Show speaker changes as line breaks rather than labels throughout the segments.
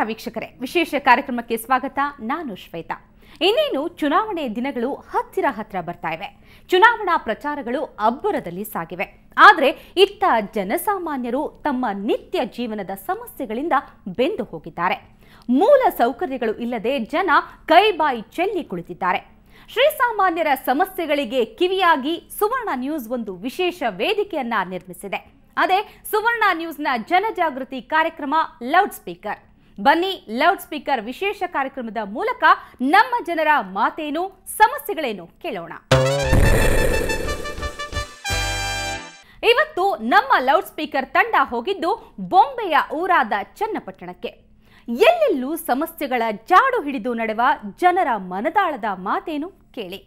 ನಮಸ್ಕಾರ ವೀಕ್ಷಕರೇ, ವಿಶೇಷ ಕಾರ್ಯಕ್ರಮಕ್ಕೆ ಸ್ವಾಗತ. ನಾನು ಶ್ವೇತಾ. ಇನ್ನೇನು ಚುನಾವಣೆ ದಿನಗಳು ಹತ್ತಿರ ಬರ್ತಾ ಇವೆ. ಚುನಾವಣಾ ಪ್ರಚಾರಗಳು ಅಬ್ಬರದಲ್ಲಿ ಸಾಗಿವೆ. ಆದರೆ ಇತ್ತ ಜನಸಾಮಾನ್ಯರು ತಮ್ಮ ನಿತ್ಯ ಜೀವನದ ಸಮಸ್ಯೆಗಳಿಂದ ಬೆಂದು ಹೋಗಿದ್ದಾರೆ. ಮೂಲ ಸೌಕರ್ಯಗಳು ಇಲ್ಲದೆ ಜನ ಕೈಬಾಯಿ ಚೆಲ್ಲಿ ಕುಳಿತಿದ್ದಾರೆ. ಶ್ರೀಸಾಮಾನ್ಯರ ಸಮಸ್ಯೆಗಳಿಗೆ ಕಿವಿಯಾಗಿ ಸುವರ್ಣ ನ್ಯೂಸ್ ಒಂದು ವಿಶೇಷ ವೇದಿಕೆಯನ್ನ ನಿರ್ಮಿಸಿದೆ. ಅದೇ ಸುವರ್ಣ ನ್ಯೂಸ್ನ ಜನಜಾಗೃತಿ ಕಾರ್ಯಕ್ರಮ ಲೌಡ್ ಸ್ಪೀಕರ್. ಬನ್ನಿ, ಲೌಡ್ ಸ್ಪೀಕರ್ ವಿಶೇಷ ಕಾರ್ಯಕ್ರಮದ ಮೂಲಕ ನಮ್ಮ ಜನರ ಮಾತೇನು, ಸಮಸ್ಯೆಗಳೇನು ಕೇಳೋಣ. ಇವತ್ತು ನಮ್ಮ ಲೌಡ್ ಸ್ಪೀಕರ್ ತಂಡ ಹೋಗಿದ್ದು ಬೊಂಬೆಯ ಊರಾದ ಚನ್ನಪಟ್ಟಣಕ್ಕೆ. ಎಲ್ಲೆಲ್ಲೂ ಸಮಸ್ಯೆಗಳ ಜಾಡು ಹಿಡಿದು ನಡೆವ ಜನರ ಮನದಾಳದ ಮಾತೇನು ಕೇಳಿ.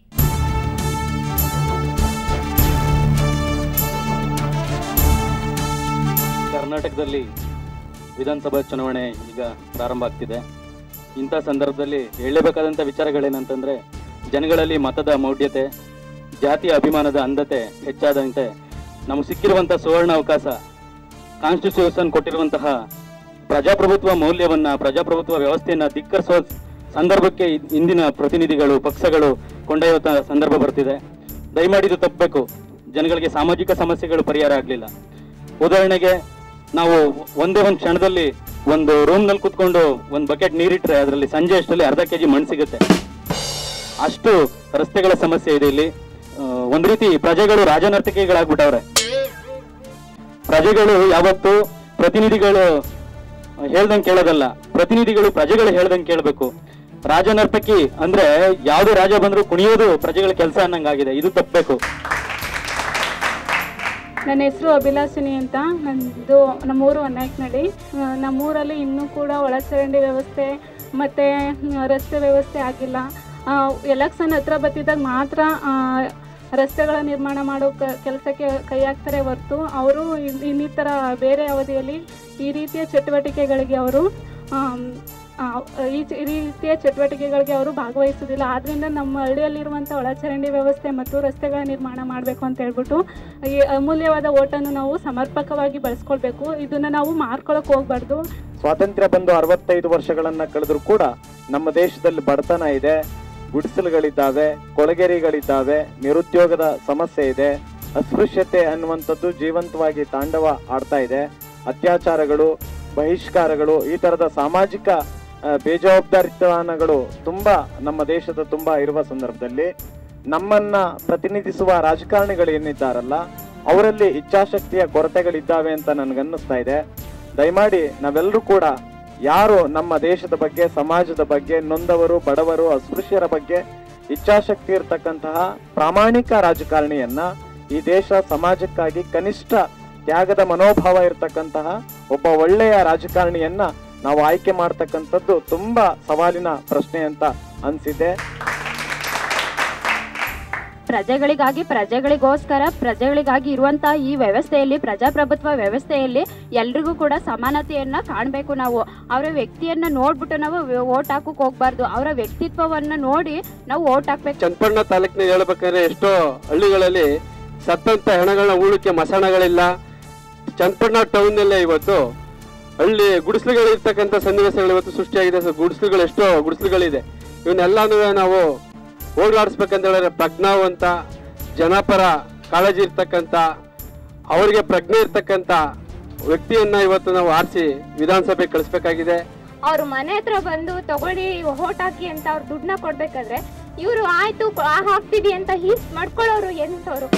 ಕರ್ನಾಟಕದಲ್ಲಿ ವಿಧಾನಸಭಾ ಚುನಾವಣೆ ಈಗ ಪ್ರಾರಂಭ ಆಗ್ತಿದೆ. ಇಂಥ ಸಂದರ್ಭದಲ್ಲಿ ಹೇಳಲೇಬೇಕಾದಂಥ ವಿಚಾರಗಳೇನಂತಂದರೆ, ಜನಗಳಲ್ಲಿ ಮತದ ಮೌಢ್ಯತೆ, ಜಾತಿಯ ಅಭಿಮಾನದ ಅಂಧತೆ ಹೆಚ್ಚಾದಂತೆ ನಮಗೆ ಸಿಕ್ಕಿರುವಂಥ ಸುವರ್ಣ ಅವಕಾಶ, ಕಾನ್ಸ್ಟಿಟ್ಯೂಷನ್ ಕೊಟ್ಟಿರುವಂತಹ ಪ್ರಜಾಪ್ರಭುತ್ವ ಮೌಲ್ಯವನ್ನು, ಪ್ರಜಾಪ್ರಭುತ್ವ ವ್ಯವಸ್ಥೆಯನ್ನು ಧಿಕ್ಕರಿಸುವ ಸಂದರ್ಭಕ್ಕೆ ಇಂದಿನ ಪ್ರತಿನಿಧಿಗಳು, ಪಕ್ಷಗಳು ಕೊಂಡೊಯ್ಯುವ ಸಂದರ್ಭ ಬರ್ತಿದೆ. ದಯಮಾಡಿ ಇದು ತಪ್ಪಬೇಕು. ಜನಗಳಿಗೆ ಸಾಮಾಜಿಕ ಸಮಸ್ಯೆಗಳು ಪರಿಹಾರ ಆಗಲಿಲ್ಲ. ಉದಾಹರಣೆಗೆ, ನಾವು ಒಂದೇ ಒಂದು ಕ್ಷಣದಲ್ಲಿ ಒಂದು ರೂಮ್ನಲ್ಲಿ ಕೂತ್ಕೊಂಡು ಒಂದು ಬಕೆಟ್ ನೀರಿಟ್ರೆ ಅದರಲ್ಲಿ ಸಂಜೆ ಅಷ್ಟರಲ್ಲಿ ಅರ್ಧ ಕೆಜಿ ಮಣ್ಣು ಸಿಗುತ್ತೆ. ಅಷ್ಟು ರಸ್ತೆಗಳ ಸಮಸ್ಯೆ ಇದೆ ಇಲ್ಲಿ. ಒಂದು ರೀತಿ ಪ್ರಜೆಗಳು ರಾಜನರ್ತಕಿಗಳಾಗ್ಬಿಟ್ಟವ್ರೆ. ಪ್ರಜೆಗಳು ಯಾವತ್ತು ಪ್ರತಿನಿಧಿಗಳು ಹೇಳ್ದಂಗೆ ಕೇಳೋದಲ್ಲ, ಪ್ರತಿನಿಧಿಗಳು ಪ್ರಜೆಗಳು ಹೇಳ್ದಂಗೆ ಕೇಳಬೇಕು. ರಾಜನರ್ತಕಿ ಅಂದ್ರೆ ಯಾವುದೇ ರಾಜ ಬಂದರೂ ಕುಣಿಯೋದು ಪ್ರಜೆಗಳ ಕೆಲಸ ಅನ್ನಂಗಾಗಿದೆ. ಇದು ತಪ್ಪಬೇಕು.
ನನ್ನ ಹೆಸರು ಅಭಿಲಾಷಿನಿ ಅಂತ. ನಮ್ಮದು ನಮ್ಮೂರು ಹೊನ್ನಾಯ್ಕನಹಳ್ಳಿ. ನಮ್ಮೂರಲ್ಲಿ ಇನ್ನೂ ಕೂಡ ಒಳಚರಂಡಿ ವ್ಯವಸ್ಥೆ ಮತ್ತು ರಸ್ತೆ ವ್ಯವಸ್ಥೆ ಆಗಿಲ್ಲ. ಎಲೆಕ್ಷನ್ ಹತ್ರ ಬರ್ತಿದ್ದಾಗ ಮಾತ್ರ ರಸ್ತೆಗಳ ನಿರ್ಮಾಣ ಮಾಡೋ ಕೆಲಸಕ್ಕೆ ಕೈ ಹಾಕ್ತಾರೆ ಹೊರತು ಅವರು ಇನ್ನಿತರ ಬೇರೆ ಅವಧಿಯಲ್ಲಿ ಈ ರೀತಿಯ ಚಟುವಟಿಕೆಗಳಿಗೆ ಅವರು ಈ ರೀತಿಯ ಚಟುವಟಿಕೆಗಳಿಗೆ ಅವರು ಭಾಗವಹಿಸೋದಿಲ್ಲ. ಆದ್ದರಿಂದ ನಮ್ಮ ಹಳ್ಳಿಯಲ್ಲಿರುವಂಥ ಒಳಚರಂಡಿ ವ್ಯವಸ್ಥೆ ಮತ್ತು ರಸ್ತೆಗಳ ನಿರ್ಮಾಣ ಮಾಡಬೇಕು ಅಂತ ಹೇಳ್ಬಿಟ್ಟು ಈ ಅಮೂಲ್ಯವಾದ ಓಟನ್ನು ನಾವು ಸಮರ್ಪಕವಾಗಿ ಬಳಸ್ಕೊಳ್ಬೇಕು. ಇದನ್ನು ನಾವು ಮಾರ್ಕೊಳ್ಳೋಕೆ ಹೋಗ್ಬಾರ್ದು.
ಸ್ವಾತಂತ್ರ್ಯ ಬಂದು 65 ವರ್ಷಗಳನ್ನು ಕಳೆದರೂ ಕೂಡ ನಮ್ಮ ದೇಶದಲ್ಲಿ ಬಡತನ ಇದೆ, ಗುಡಿಸಲುಗಳಿದ್ದಾವೆ, ಕೊಳಗೇರಿಗಳಿದ್ದಾವೆ, ನಿರುದ್ಯೋಗದ ಸಮಸ್ಯೆ ಇದೆ, ಅಸ್ಪೃಶ್ಯತೆ ಅನ್ನುವಂಥದ್ದು ಜೀವಂತವಾಗಿ ತಾಂಡವ ಆಡ್ತಾ ಇದೆ. ಅತ್ಯಾಚಾರಗಳು, ಬಹಿಷ್ಕಾರಗಳು, ಈ ಥರದ ಸಾಮಾಜಿಕ ಬೇಜವಾಬ್ದಾರಿತನಗಳು ತುಂಬ ನಮ್ಮ ದೇಶದ ತುಂಬ ಇರುವ ಸಂದರ್ಭದಲ್ಲಿ ನಮ್ಮನ್ನ ಪ್ರತಿನಿಧಿಸುವ ರಾಜಕಾರಣಿಗಳು ಏನಿದ್ದಾರಲ್ಲ ಅವರಲ್ಲಿ ಇಚ್ಛಾಶಕ್ತಿಯ ಕೊರತೆಗಳಿದ್ದಾವೆ ಅಂತ ನನಗನ್ನಿಸ್ತಾ ಇದೆ. ದಯಮಾಡಿ ನಾವೆಲ್ಲರೂ ಕೂಡ ಯಾರು ನಮ್ಮ ದೇಶದ ಬಗ್ಗೆ, ಸಮಾಜದ ಬಗ್ಗೆ, ನೊಂದವರು, ಬಡವರು, ಅಸ್ಪೃಶ್ಯರ ಬಗ್ಗೆ ಇಚ್ಛಾಶಕ್ತಿ ಇರತಕ್ಕಂತಹ ಪ್ರಾಮಾಣಿಕ ರಾಜಕಾರಣಿಯನ್ನ, ಈ ದೇಶ ಸಮಾಜಕ್ಕಾಗಿ ಕನಿಷ್ಠ ತ್ಯಾಗದ ಮನೋಭಾವ ಇರತಕ್ಕಂತಹ ಒಬ್ಬ ಒಳ್ಳೆಯ ರಾಜಕಾರಣಿಯನ್ನ ನಾವು ಆಯ್ಕೆ ಮಾಡ್ತಕ್ಕಂಥದ್ದು ತುಂಬಾ ಸವಾಲಿನ ಪ್ರಶ್ನೆ ಅಂತ ಅನ್ಸಿದೆ.
ಪ್ರಜೆಗಳಿಗಾಗಿ ಇರುವಂತಹ ಈ ವ್ಯವಸ್ಥೆಯಲ್ಲಿ, ಪ್ರಜಾಪ್ರಭುತ್ವ ವ್ಯವಸ್ಥೆಯಲ್ಲಿ ಎಲ್ರಿಗೂ ಕೂಡ ಸಮಾನತೆಯನ್ನ ಕಾಣಬೇಕು. ನಾವು ಅವರ ವ್ಯಕ್ತಿಯನ್ನ ನೋಡ್ಬಿಟ್ಟು ನಾವು ಓಟ್ ಹಾಕಕ್ಕೆ ಹೋಗ್ಬಾರ್ದು. ಅವರ ವ್ಯಕ್ತಿತ್ವವನ್ನ ನೋಡಿ ನಾವು ಓಟ್ ಹಾಕ್ಬೇಕು.
ಚನ್ನಪಟ್ಟಣ ತಾಲೂಕಿನ ಹೇಳ್ಬೇಕಾದ್ರೆ ಎಷ್ಟೋ ಹಳ್ಳಿಗಳಲ್ಲಿ ಸತ್ತಂತ ಹೆಣಗಳನ್ನ ಉಳಕ್ಕೆ ಮಸಾಣಗಳಿಲ್ಲ. ಚನ್ನಪಟ್ಟಣ ಟೌನ್ ನಲ್ಲೇ ಇವತ್ತು ಹಳ್ಳಿ ಗುಡಿಸಲುಗಳಿರ್ತಕ್ಕಂಥ ಸನ್ನಿವೇಶಗಳು ಇವತ್ತು ಸೃಷ್ಟಿಯಾಗಿದೆ. ಎಷ್ಟೋ ಗುಡಿಸಲುಗಳಿದೆ. ಇವನ್ನೆಲ್ಲಾನು ನಾವು ಹೋಗ್ಲಾಡಿಸ್ಬೇಕಂತ ಹೇಳಿದ್ರೆ ಪ್ರಜ್ಞಾವಂತ, ಜನಪರ ಕಾಳಜಿ ಇರ್ತಕ್ಕಂಥ, ಅವರಿಗೆ ಪ್ರಜ್ಞೆ ಇರ್ತಕ್ಕಂಥ ವ್ಯಕ್ತಿಯನ್ನ ಇವತ್ತು ನಾವು ಆರಿಸಿ ವಿಧಾನಸಭೆಗೆ ಕಳಿಸ್ಬೇಕಾಗಿದೆ.
ಅವ್ರ ಮನೆ ಹತ್ರ ಬಂದು ತಗೊಳ್ಳಿ ಓಟ್ ಹಾಕಿ ಅಂತ ಅವ್ರು ದುಡ್ಡನ್ನ ಕೊಡ್ಬೇಕಾದ್ರೆ ಇವರು ಆಯ್ತು ಹಾಕ್ತಿದಿ ಅಂತ ಹೀಸ್ ಮಾಡ್ಕೊಳ್ಳೋರು ಎಂತವ್ರು?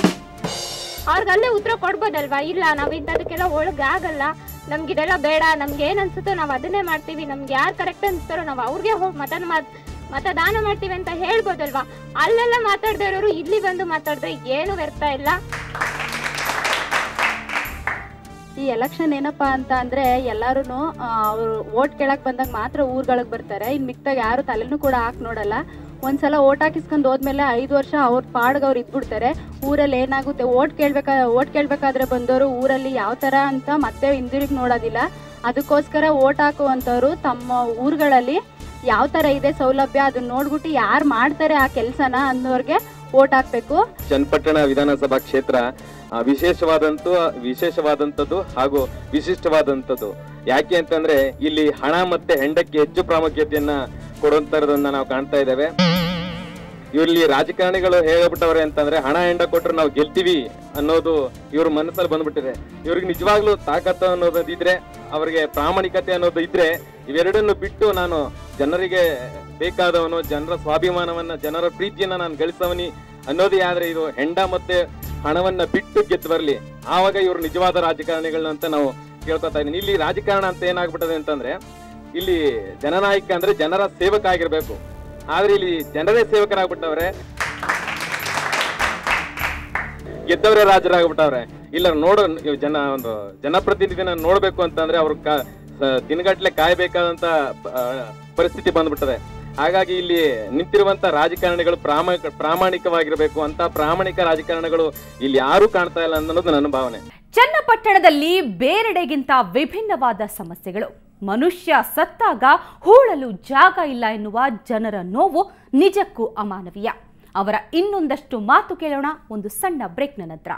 ಅವ್ರಿಗಲ್ಲೇ ಉತ್ತರ ಕೊಡ್ಬೋದಲ್ವಾ? ಇಲ್ಲ, ನಾವ್ ಇಂಥದಕ್ಕೆಲ್ಲ ಒಳಗಾಗಲ್ಲ, ನಮ್ಗಿದೆಲ್ಲ ಬೇಡ, ನಮ್ಗೆ ಏನ್ ಅನ್ಸುತ್ತೋ ನಾವ್ ಅದನ್ನೇ ಮಾಡ್ತೀವಿ, ನಮ್ಗೆ ಯಾರು ಕರೆಕ್ಟ್ ಅನ್ಸ್ತಾರೋ ನಾವು ಅವ್ರಿಗೆ ಹೋಗಿ ಮತದಾನ ಮಾಡ್ತೀವಿ ಅಂತ ಹೇಳ್ಬೋದಲ್ವಾ? ಅಲ್ಲೆಲ್ಲ ಮಾತಾಡ್ದೇ ಇರೋರು ಇಲ್ಲಿ ಬಂದು ಮಾತಾಡಿದ್ರೆ ಏನು ವ್ಯರ್ಥ ಇಲ್ಲ.
ಈ ಎಲೆಕ್ಷನ್ ಏನಪ್ಪಾ ಅಂತ ಅಂದ್ರೆ ಎಲ್ಲಾರು ಅವ್ರು ಓಟ್ ಕೇಳಕ್ ಬಂದಾಗ ಮಾತ್ರ ಊರ್ಗಳಿಗೆ ಬರ್ತಾರೆ. ಇನ್ ಮಿಕ್ತಾಗ ಯಾರು ತಲೆನೂ ಕೂಡ ಹಾಕಿ ನೋಡಲ್ಲ. ಒಂದ್ಸಲ ಓಟ್ ಹಾಕಿಸ್ಕೊಂಡು ಹೋದ್ಮೇಲೆ 5 ವರ್ಷ ಅವ್ರ ಪಾಡ್ಗೆ ಅವ್ರು ಇದ್ಬಿಡ್ತಾರೆ. ಊರಲ್ಲಿ ಏನಾಗುತ್ತೆ, ಓಟ್ ಕೇಳ್ಬೇಕಾದ್ರೆ ಬಂದವರು ಊರಲ್ಲಿ ಯಾವ ತರ ಅಂತ ಮತ್ತೆ ಹಿಂದಿರುಗಿ ನೋಡೋದಿಲ್ಲ. ಅದಕ್ಕೋಸ್ಕರ ಓಟ್ ಹಾಕುವಂಥವ್ರು ತಮ್ಮ ಊರುಗಳಲ್ಲಿ ಯಾವ ತರ ಇದೆ ಸೌಲಭ್ಯ ಅದನ್ನ ನೋಡ್ಬಿಟ್ಟು ಯಾರು ಮಾಡ್ತಾರೆ ಆ ಕೆಲಸನ ಅನ್ನೋರ್ಗೆ ವೋಟ್ ಹಾಕ್ಬೇಕು.
ಚನ್ನಪಟ್ಟಣ ವಿಧಾನಸಭಾ ಕ್ಷೇತ್ರ ವಿಶೇಷವಾದಂಥದ್ದು ಹಾಗೂ ವಿಶಿಷ್ಟವಾದಂಥದ್ದು. ಯಾಕೆ ಅಂತಂದ್ರೆ ಇಲ್ಲಿ ಹಣ ಮತ್ತೆ ಹೆಂಡಕ್ಕೆ ಹೆಚ್ಚು ಪ್ರಾಮುಖ್ಯತೆಯನ್ನ ಕೊಡುವಂತರದನ್ನ ನಾವು ಕಾಣ್ತಾ ಇದ್ದೇವೆ. ಇಲ್ಲಿ ರಾಜಕಾರಣಿಗಳು ಹೇಳ್ಬಿಟ್ಟವ್ರೆ ಅಂತಂದ್ರೆ ಹಣ ಹೆಂಡ ಕೊಟ್ರೆ ನಾವು ಗೆಲ್ತೀವಿ ಅನ್ನೋದು ಇವ್ರ ಮನಸ್ಸಲ್ಲಿ ಬಂದ್ಬಿಟ್ಟಿದೆ. ಇವ್ರಿಗೆ ನಿಜವಾಗ್ಲೂ ತಾಕತ್ತು ಅನ್ನೋದು ಇದ್ರೆ, ಅವ್ರಿಗೆ ಪ್ರಾಮಾಣಿಕತೆ ಅನ್ನೋದು ಇದ್ರೆ, ಇವೆರಡನ್ನು ಬಿಟ್ಟು ನಾನು ಜನರಿಗೆ ಬೇಕಾದವನು, ಜನರ ಸ್ವಾಭಿಮಾನವನ್ನ, ಜನರ ಪ್ರೀತಿಯನ್ನ ನಾನು ಗಳಿಸವನಿ ಅನ್ನೋದೇ ಆದ್ರೆ ಇದು ಹೆಂಡ ಮತ್ತೆ ಹಣವನ್ನ ಬಿಟ್ಟು ಗೆದ್ದು ಬರ್ಲಿ, ಆವಾಗ ಇವ್ರು ನಿಜವಾದ ರಾಜಕಾರಣಿಗಳನ್ನ ಅಂತ ನಾವು ಕೇಳ್ಕೊತಾ ಇದೀನಿ. ಇಲ್ಲಿ ರಾಜಕಾರಣ ಅಂತ ಏನಾಗ್ಬಿಟ್ಟದೆ ಅಂತಂದ್ರೆ, ಇಲ್ಲಿ ಜನನಾಯಕ ಅಂದ್ರೆ ಜನರ ಸೇವಕ ಆಗಿರ್ಬೇಕು. ಆದ್ರೆ ಇಲ್ಲಿ ಜನರೇ ಸೇವಕರಾಗ್ಬಿಟ್ಟವ್ರೆ, ಗೆದ್ದವರೇ ರಾಜರಾಗ್ಬಿಟ್ಟವ್ರೆ. ಇಲ್ಲ ಒಂದು ಜನಪ್ರತಿನಿಧಿನ ನೋಡ್ಬೇಕು ಅಂತಂದ್ರೆ ಅವ್ರ ದಿನಗಟ್ಲೆ ಕಾಯ್ಬೇಕಾದಂತ ಪರಿಸ್ಥಿತಿ ಬಂದ್ಬಿಟ್ಟದೆ. ಹಾಗಾಗಿ ಇಲ್ಲಿ ನಿಂತಿರುವಂತ ರಾಜಕಾರಣಿಗಳು ಪ್ರಾಮಾಣಿಕವಾಗಿರ್ಬೇಕು. ಅಂತ ಪ್ರಾಮಾಣಿಕ ರಾಜಕಾರಣಿಗಳು ಇಲ್ಲಿ ಯಾರು ಕಾಣ್ತಾ ಇಲ್ಲ ಅನ್ನೋದು ನನ್ನ ಭಾವನೆ.
ಚನ್ನಪಟ್ಟಣದಲ್ಲಿ ಬೇರೆಡೆಗಿಂತ ವಿಭಿನ್ನವಾದ ಸಮಸ್ಯೆಗಳು. ಮನುಷ್ಯ ಸತ್ತಾಗ ಹೂಳಲು ಜಾಗ ಇಲ್ಲ ಎನ್ನುವ ಜನರ ನೋವು ನಿಜಕ್ಕೂ ಅಮಾನವೀಯ. ಅವರ ಇನ್ನೊಂದಷ್ಟು ಮಾತು ಕೇಳೋಣ ಒಂದು ಸಣ್ಣ ಬ್ರೇಕ್ನ ನಂತರ.